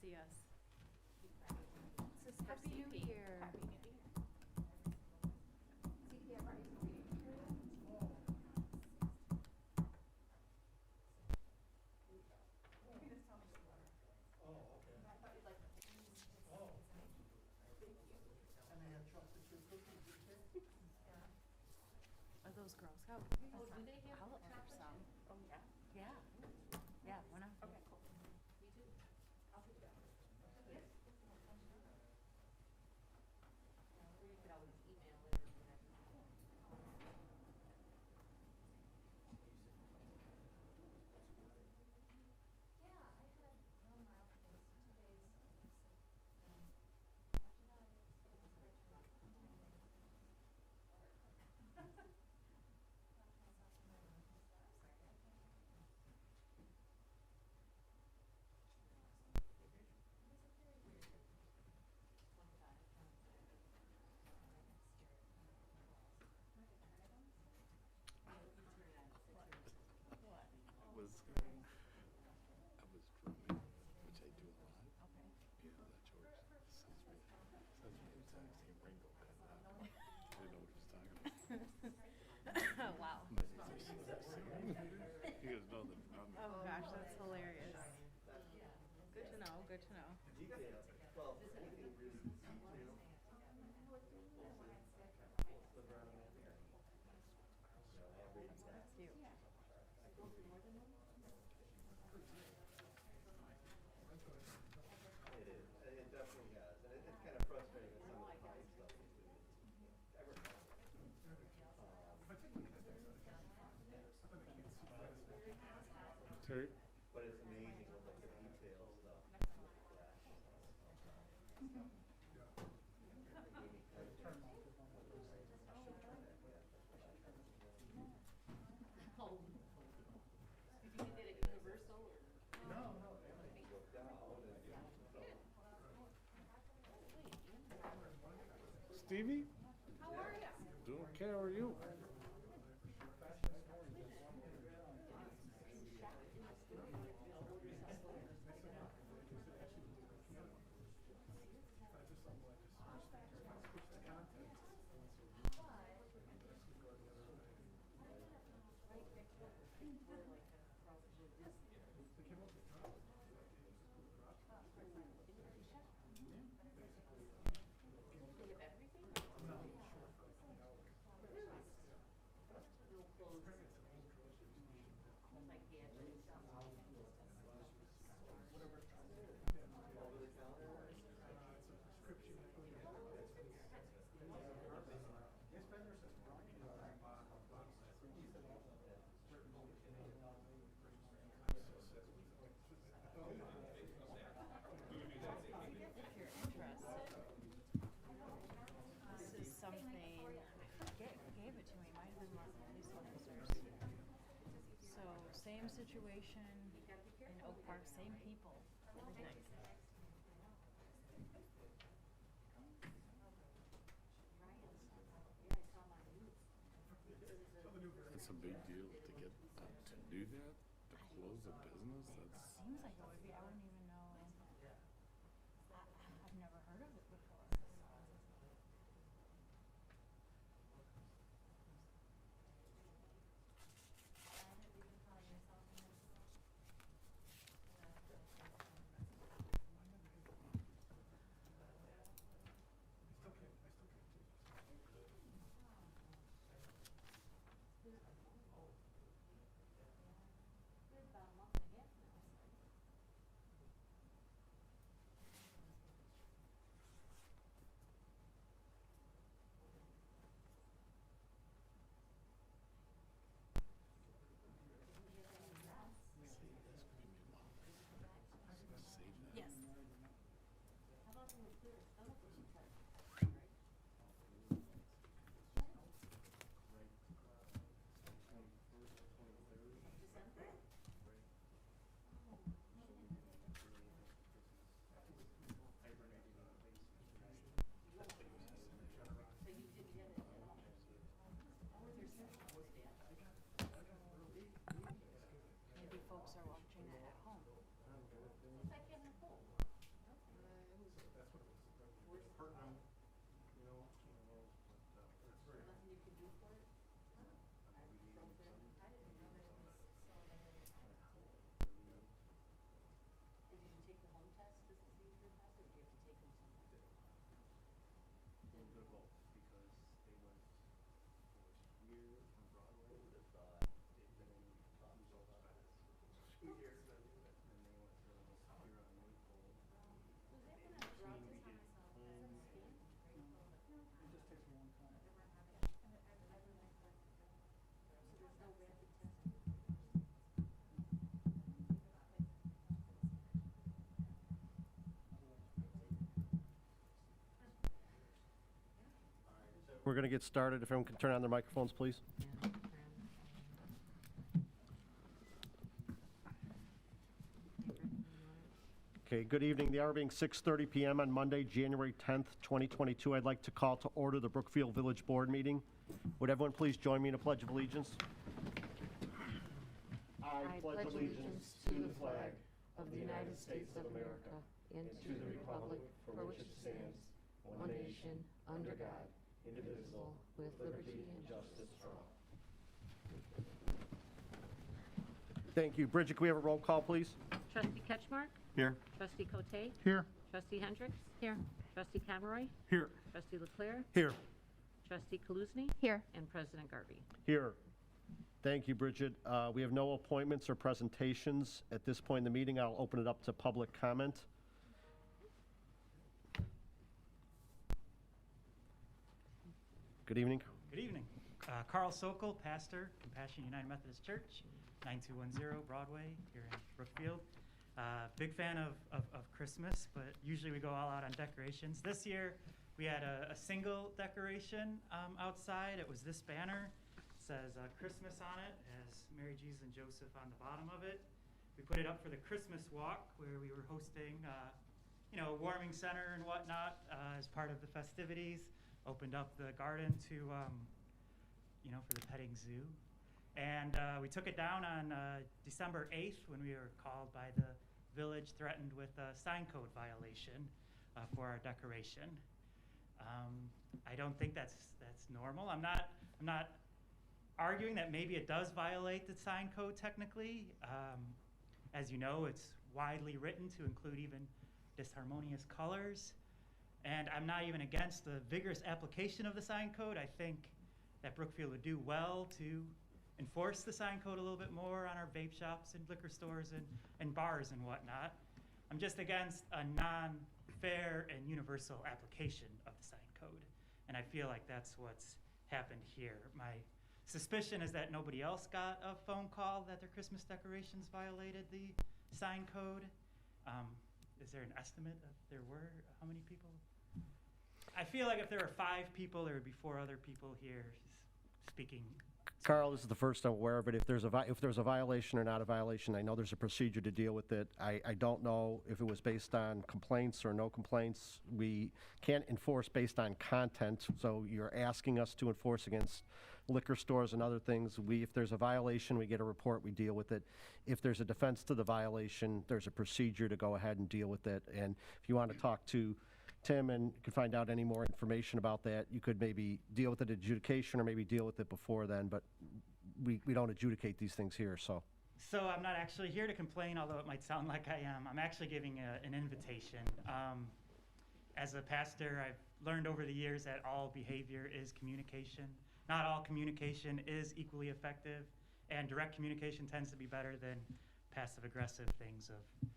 see us. Happy New Year. Happy New Year. Are those Girl Scout? Oh, do they have I'll order chocolate some. chip? Oh, yeah. Yeah. Yeah, why not? Okay, cool. Me too. I'll do that. Yes. Or you could always email it or whatever. Was I was drumming, which I do a lot. Okay. Yeah, that George sends me a text, he Ringo cut it out. I didn't know what he was talking about. Wow. But he said, "She's singing." He goes, "No, they're not." Oh gosh, that's hilarious. Good to know, good to know. Well, anything really detailed. Cute. It is. It definitely has. And it's kind of frustrating with some of the fine stuff. Terry? But it's amazing with like the detail stuff. Oh. Did you get that at Universal or? No, everything worked out. Stevie? How are ya? Doing okay, how are you? If you're interested, this is something, gave it to me, might have been one of the police officers. So, same situation in Oak Park, same people, everything. It's a big deal to get to do that, to close a business. That's Seems like it would be, I wouldn't even know. I've never heard of it before. little bit of both because they went here on Broadway. Who would have thought they've been in top so far? 2 years now. And they went to here on Maple. It just takes one time. We're going to get started. If everyone can turn on their microphones, please. Okay, good evening. The hour being 6:30 p.m. on Monday, January 10th, 2022. I'd like to call to order the Brookfield Village Board meeting. Would everyone please join me in a pledge of allegiance? I pledge allegiance to the flag of the United States of America and to the republic for which it stands, one nation, under God, indivisible, with liberty and justice for all. Thank you. Bridget, can we have a roll call, please? Trustee Ketchmark? Here. Trustee Cote? Here. Trustee Hendricks? Here. Trustee Conroy? Here. Trustee LeClere? Here. Trustee Kaluzny? Here. And President Garvey. Here. Thank you, Bridget. We have no appointments or presentations. At this point in the meeting, I'll open it up to public comment. Good evening. Good evening. Carl Sokol, pastor, Compassion United Methodist Church, 9210 Broadway here in Brookfield. Big fan of Christmas, but usually we go all out on decorations. This year we had a single decoration outside. It was this banner. It says Christmas on it, has Mary, Jesus, and Joseph on the bottom of it. We put it up for the Christmas walk where we were hosting a warming center and whatnot as part of the festivities. Opened up the garden to, for the petting zoo. And we took it down on December 8th when we were called by the village threatened with a sign code violation for our decoration. I don't think that's normal. I'm not arguing that maybe it does violate the sign code technically. As you know, it's widely written to include even disharmonious colors. And I'm not even against the vigorous application of the sign code. I think that Brookfield would do well to enforce the sign code a little bit more on our vape shops and liquor stores and bars and whatnot. I'm just against a non-fair and universal application of the sign code. And I feel like that's what's happened here. My suspicion is that nobody else got a phone call that their Christmas decorations violated the sign code. Is there an estimate if there were? How many people? I feel like if there were 5 people, there would be 4 other people here speaking. Carl, this is the first I'm aware of it. If there's a violation or not a violation, I know there's a procedure to deal with it. I don't know if it was based on complaints or no complaints. We can't enforce based on content, so you're asking us to enforce against liquor stores and other things. If there's a violation, we get a report, we deal with it. If there's a defense to the violation, there's a procedure to go ahead and deal with it. And if you want to talk to Tim and you can find out any more information about that, you could maybe deal with it at adjudication or maybe deal with it before then, but we don't adjudicate these things here, so. So I'm not actually here to complain, although it might sound like I am. I'm actually giving an invitation. As a pastor, I've learned over the years that all behavior is communication. Not all communication is equally effective, and direct communication tends to be better than passive-aggressive things of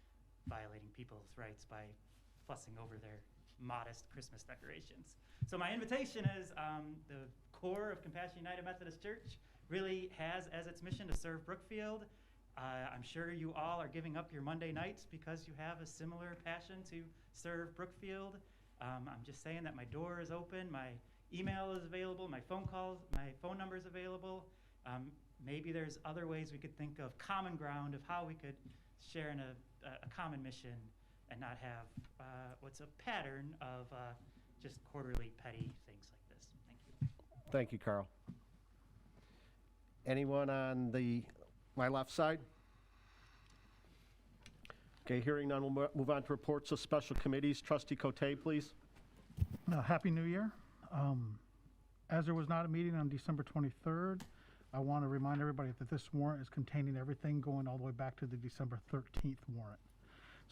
violating people's rights by fussing over their modest Christmas decorations. So my invitation is the core of Compassion United Methodist Church really has as its mission to serve Brookfield. I'm sure you all are giving up your Monday nights because you have a similar passion to serve Brookfield. I'm just saying that my door is open, my email is available, my phone number is available. Maybe there's other ways we could think of common ground of how we could share in a common mission and not have what's a pattern of just quarterly petty things like this. Thank you. Thank you, Carl. Anyone on my left side? Okay, hearing none, we'll move on to reports of special committees. Trustee Cote, please. Happy New Year. As there was not a meeting on December 23rd, I want to remind everybody that this warrant is containing everything going all the way back to the December 13th warrant.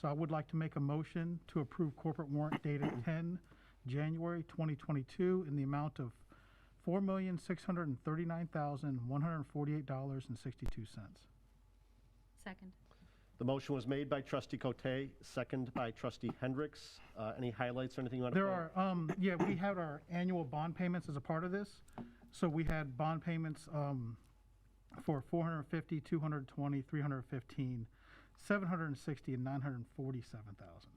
So I would like to make a motion to approve corporate warrant dated January 2022, in the amount of $4,639,148.62. Second. The motion was made by trustee Cote, second by trustee Hendricks. Any highlights or anything you want to There point? are, yeah, we had our annual bond payments as a part of this. So we had bond payments for 450, 220, 315, 760, and 947,000.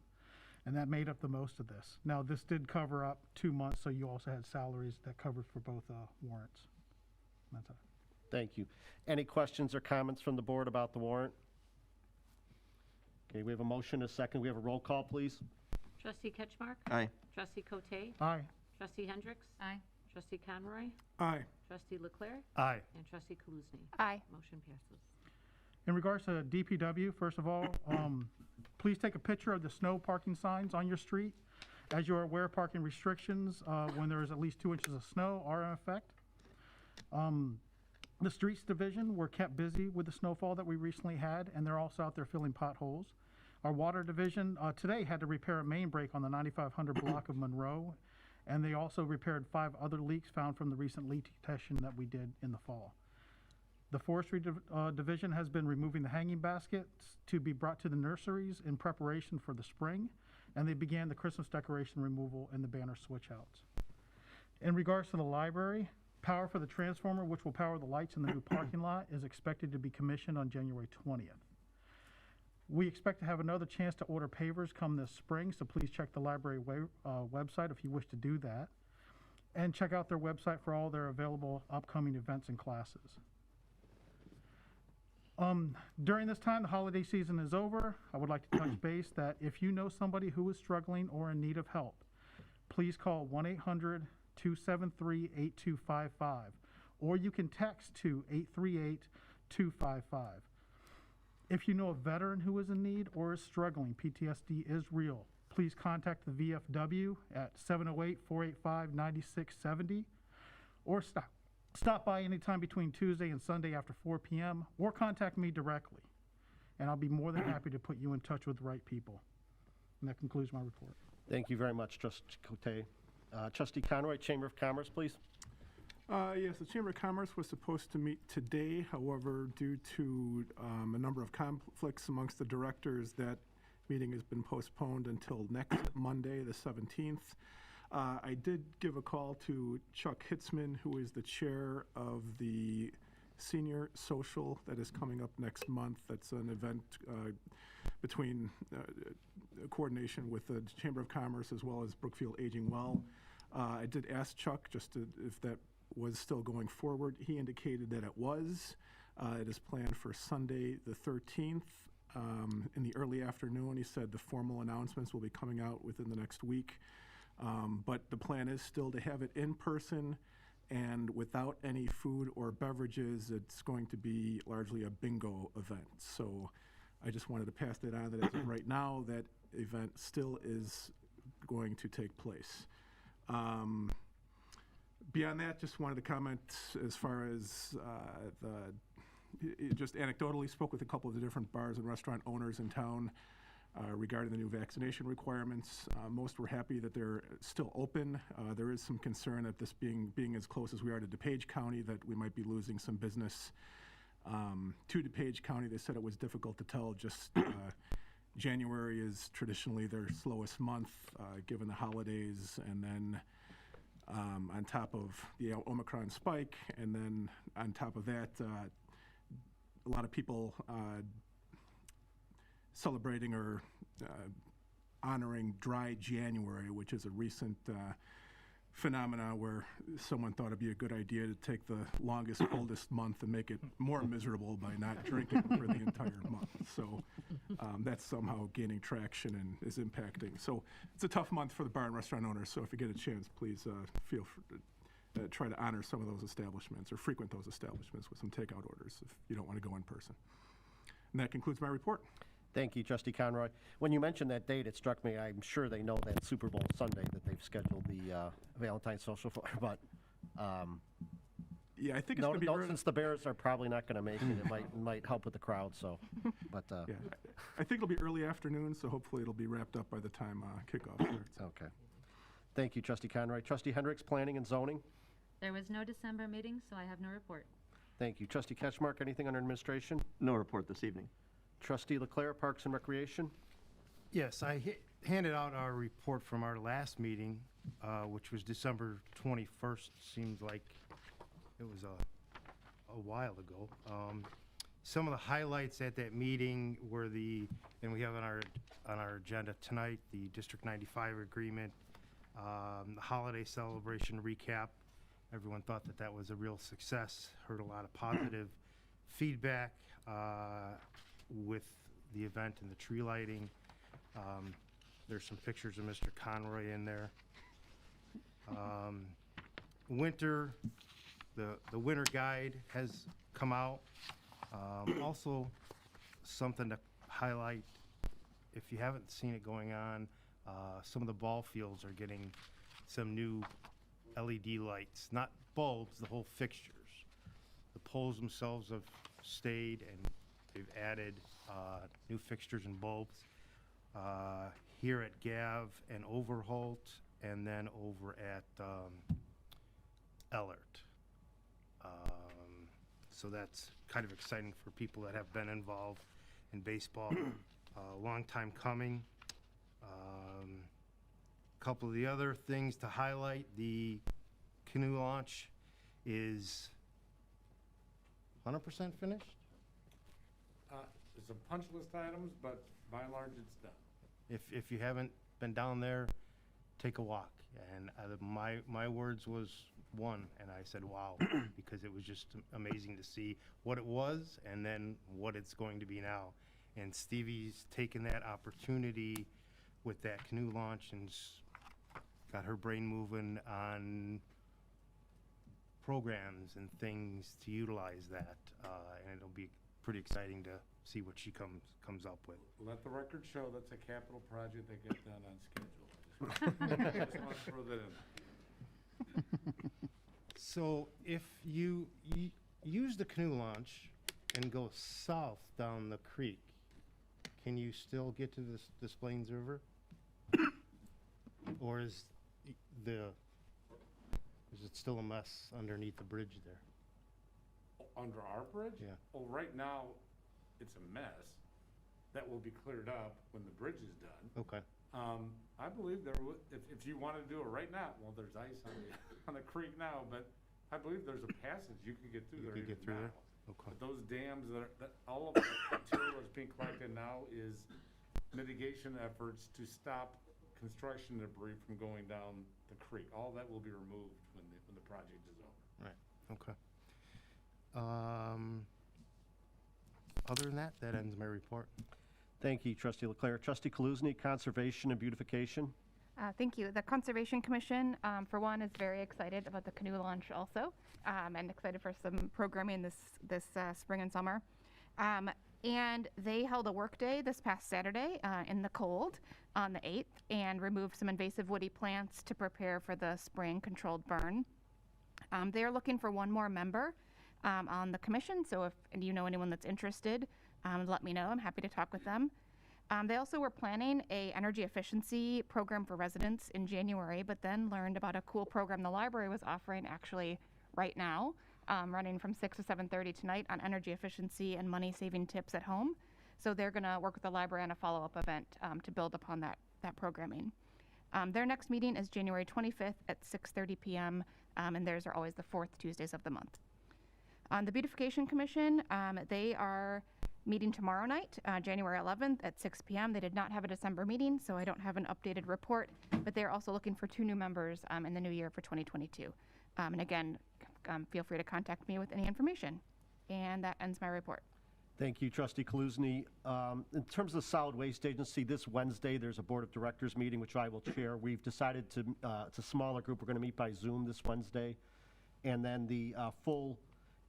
And that made up the most of this. Now, this did cover up 2 months, so you also had salaries that covered for both warrants. That's it. Thank you. Any questions or comments from the board about the warrant? Okay, we have a motion, a second. We have a roll call, please. Trustee Ketchmark? Aye. Trustee Cote? Aye. Trustee Hendricks? Aye. Trustee Conroy? Aye. Trustee LeClere? Aye. And Trustee Kaluzny? Aye. Motion passes. In regards to DPW, first of all, please take a picture of the snow parking signs on your street. As you are aware, parking restrictions, when there is at least 2 inches of snow, are in effect. The streets division were kept busy with the snowfall that we recently had, and they're also out there filling potholes. Our water division today had to repair a main break on the 9500 block of Monroe, and they also repaired 5 other leaks found from the recent leak detection that we did in the fall. The forestry division has been removing the hanging baskets to be brought to the nurseries in preparation for the spring, and they began the Christmas decoration removal and the banner switch outs. In regards to the library, power for the transformer, which will power the lights in the new parking lot, is expected to be commissioned on January 20th. We expect to have another chance to order pavers come this spring, so please check the library website if you wish to do that. And check out their website for all their available upcoming events and classes. During this time, the holiday season is over. I would like to touch base that if you know somebody who is struggling or in need of help, please call 1-800-273-8255, or you can text to 838-255. If you know a veteran who is in need or is struggling, PTSD is real. Please contact the VFW at 708-485-9670, or stop by anytime between Tuesday and Sunday after 4 p.m., or contact me directly, and I'll be more than happy to put you in touch with the right people. And that concludes my report. Thank you very much, Trustee Cote. Trustee Conroy, Chamber of Commerce, please. Yes, the Chamber of Commerce was supposed to meet today. However, due to a number of conflicts amongst the directors, that meeting has been postponed until next Monday, the 17th. I did give a call to Chuck Hitzman, who is the chair of the Senior Social that is coming up next month. That's an event between coordination with the Chamber of Commerce as well as Brookfield Aging Well. I did ask Chuck just if that was still going forward. He indicated that it was. It is planned for Sunday the 13th in the early afternoon. He said the formal announcements will be coming out within the next week. But the plan is still to have it in person and without any food or beverages. It's going to be largely a bingo event. So I just wanted to pass that on that as of right now, that event still is going to take place. Beyond that, just wanted to comment as far as just anecdotally spoke with a couple of the different bars and restaurant owners in town regarding the new vaccination requirements. Most were happy that they're still open. There is some concern that this being as close as we are to DuPage County, that we might be losing some business to DuPage County. They said it was difficult to tell. Just January is traditionally their slowest month, given the holidays, and then on top of the Omicron spike, and then on top of that, a lot of people celebrating or honoring Dry January, which is a recent phenomena where someone thought it'd be a good idea to take the longest, coldest month and make it more miserable by not drinking for the entire month. So that's somehow gaining traction and is impacting. So it's a tough month for the bar and restaurant owners. So if you get a chance, please feel free to try to honor some of those establishments or frequent those establishments with some takeout orders if you don't want to go in person. And that concludes my report. Thank you, Trustee Conroy. When you mentioned that date, it struck me, I'm sure they know that Super Bowl Sunday that they've scheduled the Valentine's Social for, but yeah, I think it's going to be since the Bears are probably not going to make it, it might help with the crowd. So, but yeah, I think it'll be early afternoon, so hopefully it'll be wrapped up by the time kickoff starts. Okay. Thank you, Trustee Conroy. Trustee Hendricks, Planning and Zoning. There was no December meeting, so I have no report. Thank you. Trustee Ketchmark, anything under administration? No report this evening. Trustee LeClere, Parks and Recreation. Yes, I handed out our report from our last meeting, which was December 21st. Seems like it was a while ago. Some of the highlights at that meeting were and we have on our agenda tonight, the District 95 agreement, the holiday celebration recap. Everyone thought that was a real success. Heard a lot of positive feedback with the event and the tree lighting. There's some pictures of Mr. Conroy in there. Winter, the winter guide has come out. Also, something to highlight, if you haven't seen it going on, some of the ball fields are getting some new LED lights, not bulbs, the whole fixtures. The poles themselves have stayed, and they've added new fixtures and bulbs here at Gav and Overholt, and then over at Ellert. So that's kind of exciting for people that have been involved in baseball. Long time coming. Couple of the other things to highlight, the canoe launch is 100% finished? There's some punch list items, but by and large, it's done. If you haven't been down there, take a walk. And my words was one, and I said, wow, because it was just amazing to see what it was and then what it's going to be now. And Stevie's taken that opportunity with that canoe launch and got her brain moving on programs and things to utilize that. And it'll be pretty exciting to see what she comes up with. Let the record show that's a capital project that gets done on schedule. I just want to throw that in. So if you use the canoe launch and go south down the creek, can you still get to this Plains River? Or is it still a mess underneath the bridge there? Under our bridge? Yeah. Well, right now, it's a mess. That will be cleared up when the bridge is done. Okay. I believe if you want to do it right now, well, there's ice on the creek now, but I believe there's a passage you can get through there. You can get through now. there? Okay. But those dams all of the material that's being collected now is mitigation efforts to stop construction debris from going down the creek. All that will be removed when the project is over. Right, okay. Other than that ends my report. Thank you, Trustee LeClere. Trustee Kaluzny, Conservation and Beautification. Thank you. The Conservation Commission, for one, is very excited about the canoe launch also, and excited for some programming this spring and summer. And they held a work day this past Saturday in the cold on the 8th and removed some invasive woody plants to prepare for the spring controlled burn. They are looking for one more member on the commission, so if you know anyone that's interested, let me know. I'm happy to talk with them. They also were planning a energy efficiency program for residents in January, but then learned about a cool program the library was offering actually right now, running from 6 to 7:30 tonight on energy efficiency and money saving tips at home. So they're going to work with the library on a follow-up event to build upon that programming. Their next meeting is January 25th at 6:30 p.m., and theirs are always the fourth Tuesdays of the month. On the Beautification Commission, they are meeting tomorrow night, January 11th at 6 p.m. They did not have a December meeting, so I don't have an updated report, but they're also looking for 2 new members in the new year for 2022. And again, feel free to contact me with any information. And that ends my report. Thank you, Trustee Kaluzny. In terms of the Solid Waste Agency, this Wednesday, there's a Board of Directors meeting, which I will chair. We've decided to, it's a smaller group. We're going to meet by Zoom this Wednesday. And then the full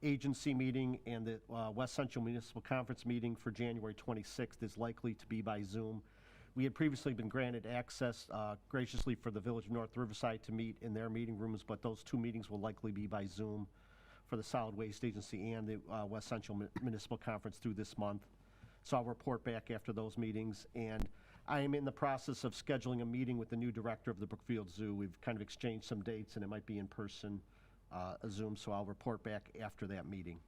agency meeting and the West Central Municipal Conference meeting for January 26th is likely to be by Zoom. We had previously been granted access graciously for the Village of North Riverside to meet in their meeting rooms, but those 2 meetings will likely be by Zoom for the Solid Waste Agency and the West Central Municipal Conference through this month. So I'll report back after those meetings. And I am in the process of scheduling a meeting with the new director of the Brookfield Zoo. We've kind of exchanged some dates, and it might be in person, a Zoom, so I'll report back after that meeting.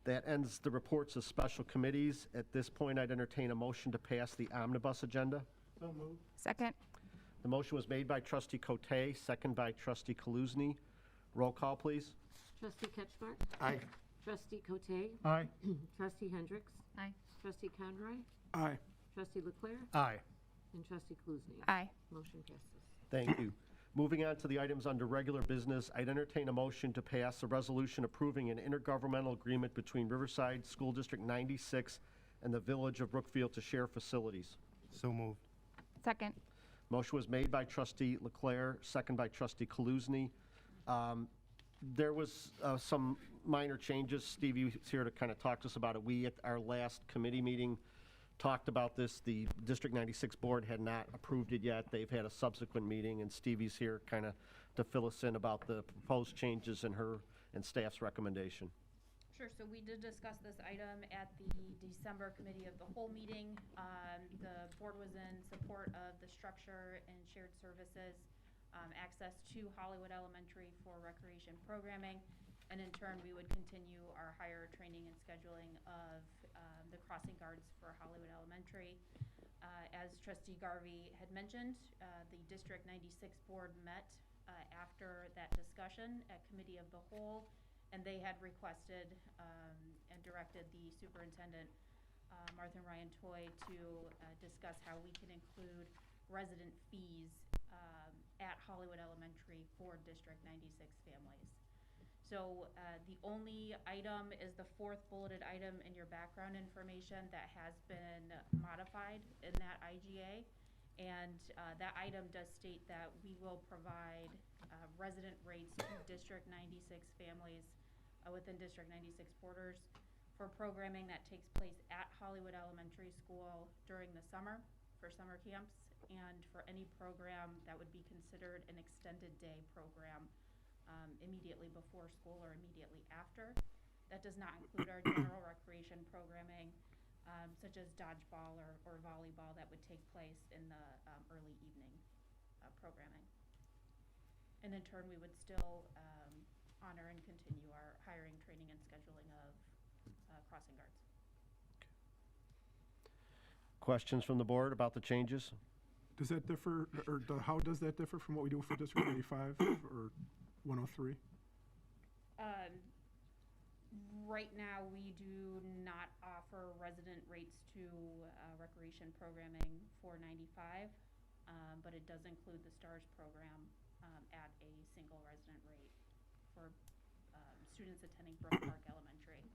That ends the reports of special committees. At this point, I'd entertain a motion to pass the omnibus agenda. So moved. Second. The motion was made by Trustee Cote, second by Trustee Kaluzny. Roll call, please. Trustee Ketchmark? Aye. Trustee Cote? Aye. Trustee Hendricks? Aye. Trustee Conroy? Aye. Trustee LeClere? Aye. And Trustee Kaluzny? Aye. Motion passes. Thank you. Moving on to the items under regular business, I'd entertain a motion to pass a resolution approving an intergovernmental agreement between Riverside School District 96 and the Village of Brookfield to share facilities. So moved. Second. Motion was made by Trustee LeClere, second by Trustee Kaluzny. There was some minor changes. Stevie's here to kind of talk to us about it. We, at our last committee meeting, talked about this. The District 96 board had not approved it yet. They've had a subsequent meeting, and Stevie's here kind of to fill us in about the proposed changes in her and staff's recommendation. Sure, so we did discuss this item at the December Committee of the Whole meeting. The board was in support of the structure and shared services, access to Hollywood Elementary for recreation programming, and in turn, we would continue our higher training and scheduling of the crossing guards for Hollywood Elementary. As Trustee Garvey had mentioned, the District 96 board met after that discussion at Committee of the Whole, and they had requested and directed the superintendent, Martha Ryan Toy, to discuss how we can include resident fees at Hollywood Elementary for District 96 families. So the only item is the fourth bulleted item in your background information that has been modified in that IGA. And that item does state that we will provide resident rates to District 96 families within District 96 borders for programming that takes place at Hollywood Elementary School during the summer for summer camps, and for any program that would be considered an extended day program immediately before school or immediately after. That does not include our general recreation programming, such as dodgeball or volleyball that would take place in the early evening programming. And in turn, we would still honor and continue our hiring, training, and scheduling of crossing guards. Questions from the board about the changes? Does that differ, or how does that differ from what we do for District 95 or 103? Right now, we do not offer resident rates to recreation programming for 95, but it does include the STARS program at a single resident rate for students attending Brook Park Elementary.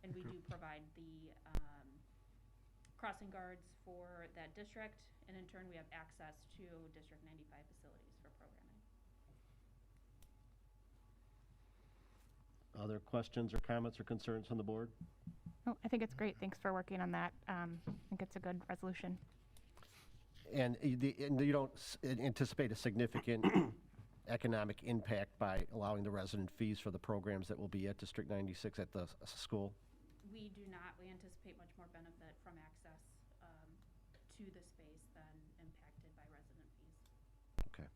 And we do provide the crossing guards for that district, and in turn, we have access to District 95 facilities for programming. Other questions or comments or concerns from the board? Oh, I think it's great. Thanks for working on that. I think it's a good resolution. And you don't anticipate a significant economic impact by allowing the resident fees for the programs that will be at District 96 at the school? We do not. We anticipate much more benefit from access to the space than impacted by resident fees. Okay.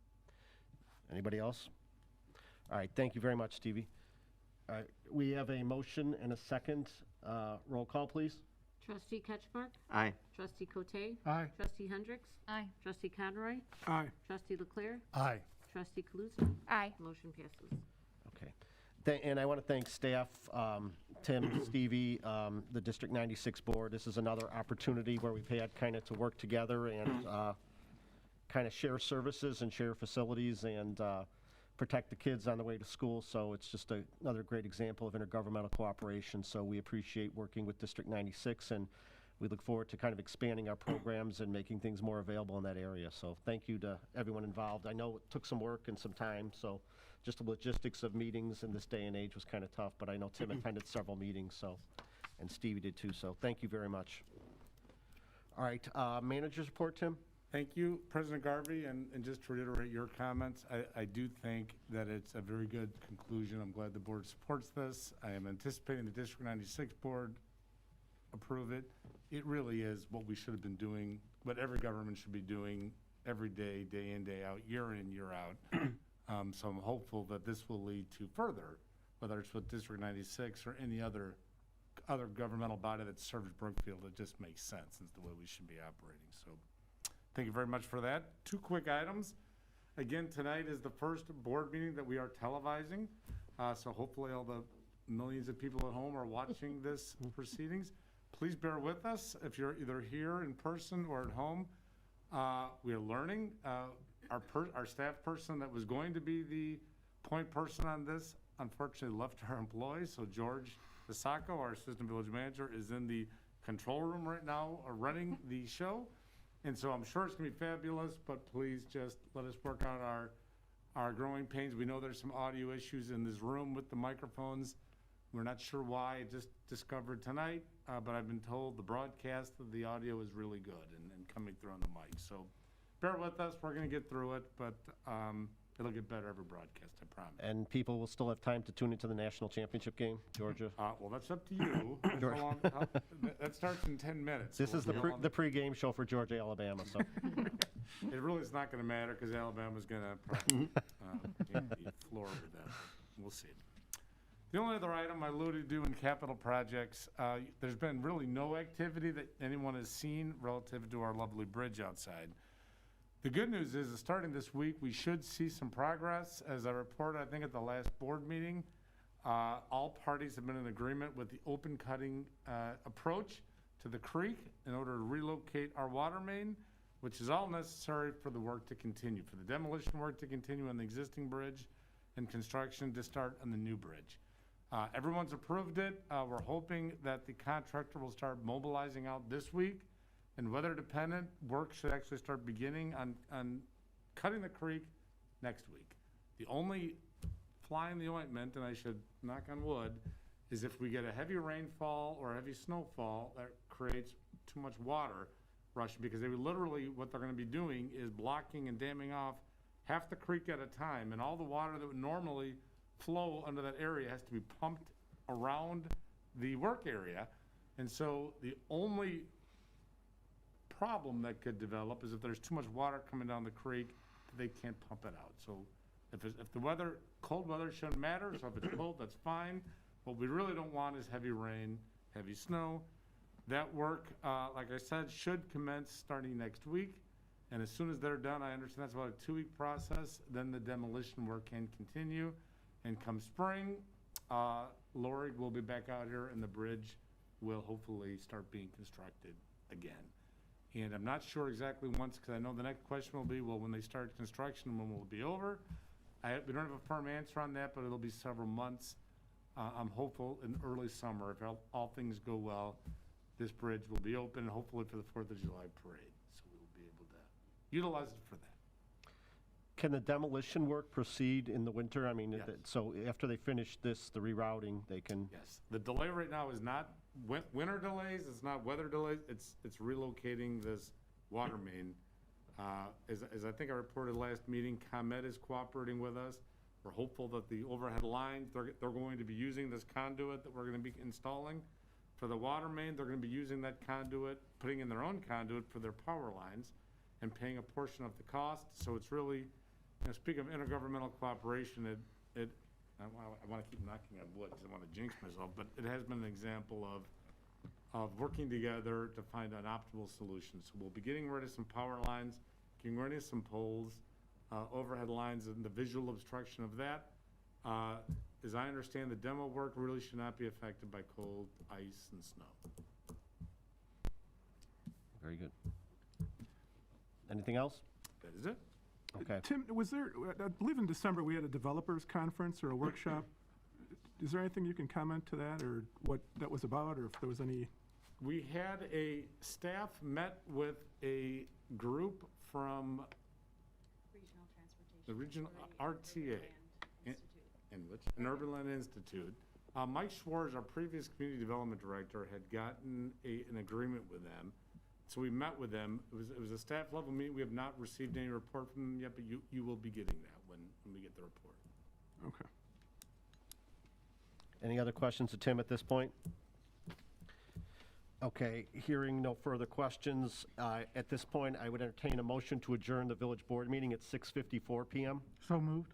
Anybody else? All right, thank you very much, Stevie. All right, we have a motion and a second. Roll call, please. Trustee Ketchmark? Aye. Trustee Cote? Aye. Trustee Hendricks? Aye. Trustee Conroy? Aye. Trustee LeClere? Aye. Trustee Kaluzny? Aye. Motion passes. Okay. And I want to thank staff, Tim, Stevie, the District 96 board. This is another opportunity where we've had kind of to work together and kind of share services and share facilities and protect the kids on the way to school. So it's just another great example of intergovernmental cooperation. So we appreciate working with District 96, and we look forward to kind of expanding our programs and making things more available in that area. So thank you to everyone involved. I know it took some work and some time, so just the logistics of meetings in this day and age was kind of tough, but I know Tim attended several meetings, so, and Stevie did too, so thank you very much. All right, manager's report, Tim? Thank you, President Garvey, and just to reiterate your comments, I do think that it's a very good conclusion. I'm glad the board supports this. I am anticipating the District 96 board approve it. It really is what we should have been doing what every government should be doing every day, day in, day out, year in, year out. So I'm hopeful that this will lead to further, whether it's with District 96 or any other governmental body that serves Brookfield. It just makes sense. It's the way we should be operating. So thank you very much for that. 2 quick items. Again, tonight is the first board meeting that we are televising. So hopefully all the millions of people at home are watching this proceedings. Please bear with us if you're either here in person or at home. We are learning. Our staff person that was going to be the point person on this unfortunately left our employees. So George DeSacco, our assistant village manager, is in the control room right now running the show. And so I'm sure it's gonna be fabulous, but please just let us work out our growing pains. We know there's some audio issues in this room with the microphones. We're not sure why. I just discovered tonight, but I've been told the broadcast of the audio is really good and coming through on the mic. So bear with us. We're going to get through it, but it'll get better every broadcast, I promise. And people will still have time to tune into the national championship game, Georgia? Well, that's up to you. Georgia. How long, that starts in 10 minutes. This is So the pregame show for Georgia, Alabama, so. It really is not going to matter because Alabama's going to probably get the floor with that. We'll see. The only other item I alluded to in capital projects, there's been really no activity that anyone has seen relative to our lovely bridge outside. The good news is that starting this week, we should see some progress. As I reported, I think at the last board meeting, all parties have been in agreement with the open cutting approach to the creek in order to relocate our water main, which is all necessary for the work to continue, for the demolition work to continue on the existing bridge and construction to start on the new bridge. Everyone's approved it. We're hoping that the contractor will start mobilizing out this week, and weather dependent, work should actually start beginning on cutting the creek next week. The only fly in the ointment, and I should knock on wood, is if we get a heavy rainfall or heavy snowfall that creates too much water rushing, because they would literally, what they're gonna be doing is blocking and damming off half the creek at a time, and all the water that would normally flow under that area has to be pumped around the work area. And so the only problem that could develop is if there's too much water coming down the creek, they can't pump it out. So if the weather, cold weather shouldn't matter, so if it's cold, that's fine. What we really don't want is heavy rain, heavy snow. That work, like I said, should commence starting next week. And as soon as they're done, I understand that's about a 2-week process, then the demolition work can continue. And come spring, Lori will be back out here and the bridge will hopefully start being constructed again. And I'm not sure exactly once, because I know the next question will be, well, when they start construction, when will it be over? We don't have a firm answer on that, but it'll be several months. I'm hopeful in early summer, if all things go well, this bridge will be open, hopefully for the 4th of July parade. So we will be able to utilize it for that. Can the demolition work proceed in the winter? I mean, Yes. so after they finish this, the rerouting, they can? Yes, the delay right now is not winter delays, it's not weather delays, it's relocating this water main. As I think I reported last meeting, ComEd is cooperating with us. We're hopeful that the overhead lines, they're going to be using this conduit that we're gonna be installing. For the water main, they're gonna be using that conduit, putting in their own conduit for their power lines and paying a portion of the cost. So it's really, speaking of intergovernmental cooperation, I want to keep knocking on wood because I want to jinx myself, but it has been an example of working together to find an optimal solution. So we'll be getting rid of some power lines, getting rid of some poles, overhead lines, and the visual obstruction of that. As I understand, the demo work really should not be affected by cold, ice, and snow. Very good. Anything else? That is it. Okay. Tim, was there, I believe in December, we had a developers conference or a workshop. Is there anything you can comment to that, or what that was about, or if there was any? We had a staff met with a group from Regional Transportation. the regional Authority, RTA. Urban Land Institute. An Urban Land Institute. Mike Schwartz, our previous community development director, had gotten an agreement with them. So we met with them. It was a staff level meeting. We have not received any report from them yet, but you will be getting that when we get the report. Okay. Any other questions to Tim at this point? Okay, hearing no further questions, at this point, I would entertain a motion to adjourn the village board meeting at 6:54 PM. So moved.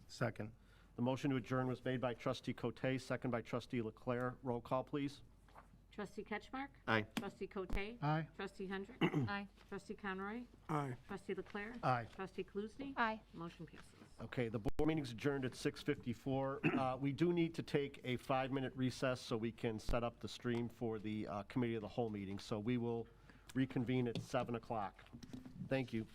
Second. The motion to adjourn was made by trustee Cote, second by trustee LeClere. Roll call, please. Trustee Ketchmark? Aye. Trustee Cote? Aye. Trustee Hendricks? Aye. Trustee Conroy? Aye. Trustee LeClere? Aye. Trustee Kaluzny? Aye. Motion passes. Okay, the board meeting's adjourned at 6:54. We do need to take a 5-minute recess so we can set up the stream for the committee of the whole meeting. So we will reconvene at 7 o'clock. Thank you.